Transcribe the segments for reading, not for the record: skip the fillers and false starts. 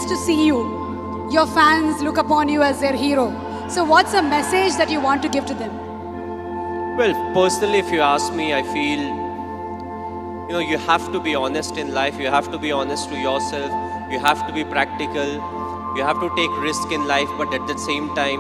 to see you. Your fans look upon you as their hero. So what's a message that you want to give to them? Well, personally, if you ask me, I feel, you have to be honest in life. You have to be honest to yourself. You have to be practical. You have to take risk in life, but at the same time,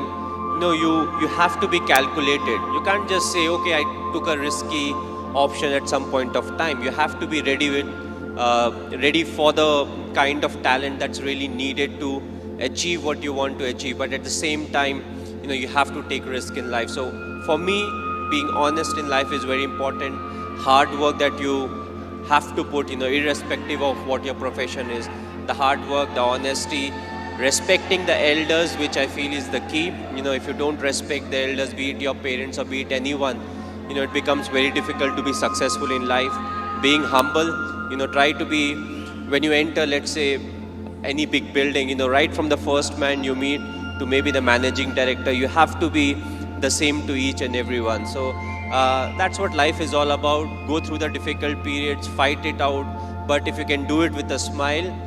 you have to be calculated. You can't just say, okay, I took a risky option at some point of time. You have to be ready for the kind of talent that's really needed to achieve what you want to achieve. But at the same time, you have to take risk in life. So for me, being honest in life is very important. Hard work that you have to put, irrespective of what your profession is. The hard work, the honesty, respecting the elders, which I feel is the key. If you don't respect the elders, be it your parents or be it anyone, it becomes very difficult to be successful in life. Being humble, try to be, when you enter, let's say, any big building, right from the first man you meet to maybe the managing director, you have to be the same to each and everyone. So that's what life is all about. Go through the difficult periods, fight it out, but if you can do it with a smile,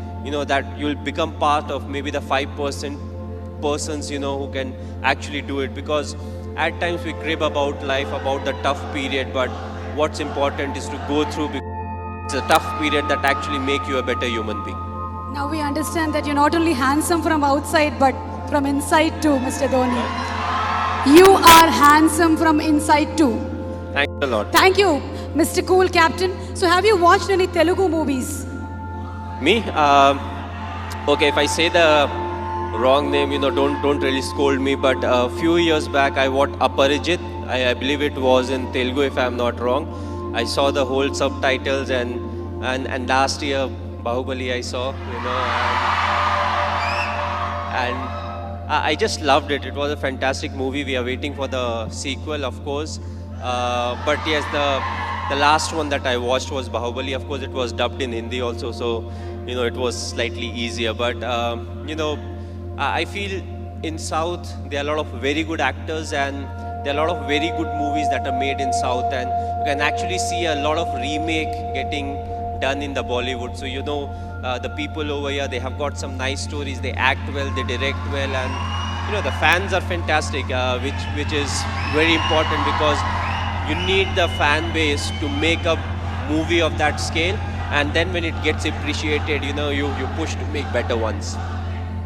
that you'll become part of maybe the 5% persons, who can actually do it. Because at times we crib about life, about the tough period, but what's important is to go through, because it's a tough period that actually make you a better human being. Now we understand that you're not only handsome from outside, but from inside too, Mr. Dhoni. You are handsome from inside too. Thanks a lot. Thank you, Mr. Cool Captain. So have you watched any Telugu movies? Me? Okay, if I say the wrong name, don't really scold me. But a few years back, I watched Aparijit. I believe it was in Telugu, if I'm not wrong. I saw the whole subtitles, and last year Bahubali I saw, and I just loved it. It was a fantastic movie. We are waiting for the sequel, of course. But yes, the last one that I watched was Bahubali. Of course, it was dubbed in Hindi also, so it was slightly easier. But I feel in South there are a lot of very good actors, and there are a lot of very good movies that are made in South, and you can actually see a lot of remake getting done in the Bollywood. So the people over here, they have got some nice stories. They act well, they direct well, and the fans are fantastic, which is very important, because you need the fan base to make a movie of that scale, and then when it gets appreciated, you push to make better ones.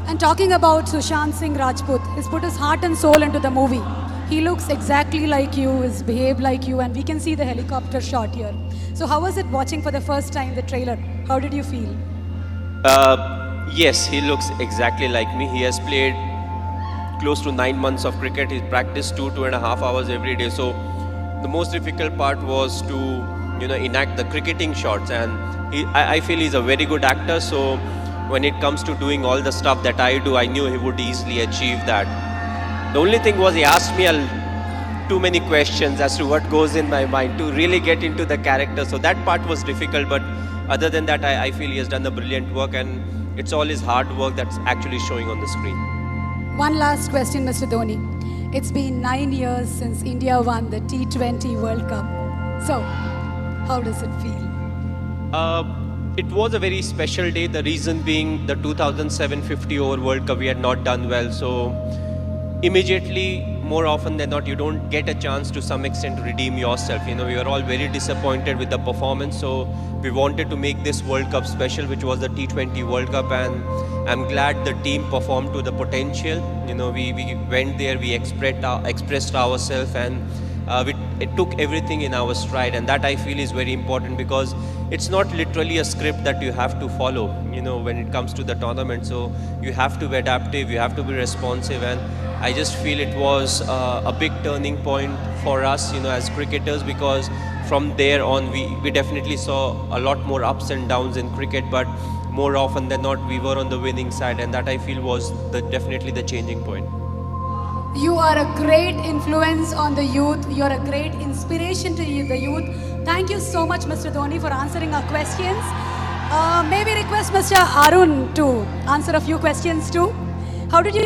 And talking about Sushant Singh Rajput, he's put his heart and soul into the movie. He looks exactly like you, he's behaved like you, and we can see the helicopter shot here. So how was it watching for the first time the trailer? How did you feel? Yes, he looks exactly like me. He has played close to 9 months of cricket. He's practiced 2.5 hours every day. So the most difficult part was to enact the cricketing shots, and I feel he's a very good actor. So when it comes to doing all the stuff that I do, I knew he would easily achieve that. The only thing was, he asked me too many questions as to what goes in my mind to really get into the character. So that part was difficult, but other than that, I feel he has done a brilliant work, and it's all his hard work that's actually showing on the screen. One last question, Mr. Dhoni. It's been 9 years since India won the T20 World Cup. So, how does it feel? It was a very special day. The reason being, the 2007 50 over World Cup, we had not done well. So immediately, more often than not, you don't get a chance to some extent to redeem yourself. We were all very disappointed with the performance. So we wanted to make this World Cup special, which was the T20 World Cup. And I'm glad the team performed to the potential. We went there, we expressed ourselves, and it took everything in our stride. And that I feel is very important, because it's not literally a script that you have to follow, when it comes to the tournament. So you have to be adaptive, you have to be responsive, and I just feel it was a big turning point for us, as cricketers, because from there on we definitely saw a lot more ups and downs in cricket, but more often than not we were on the winning side, and that I feel was definitely the changing point. You are a great influence on the youth. You're a great inspiration to the youth. Thank you so much, Mr. Dhoni, for answering our questions. Maybe request Mr. Arun to answer a few questions too. How did you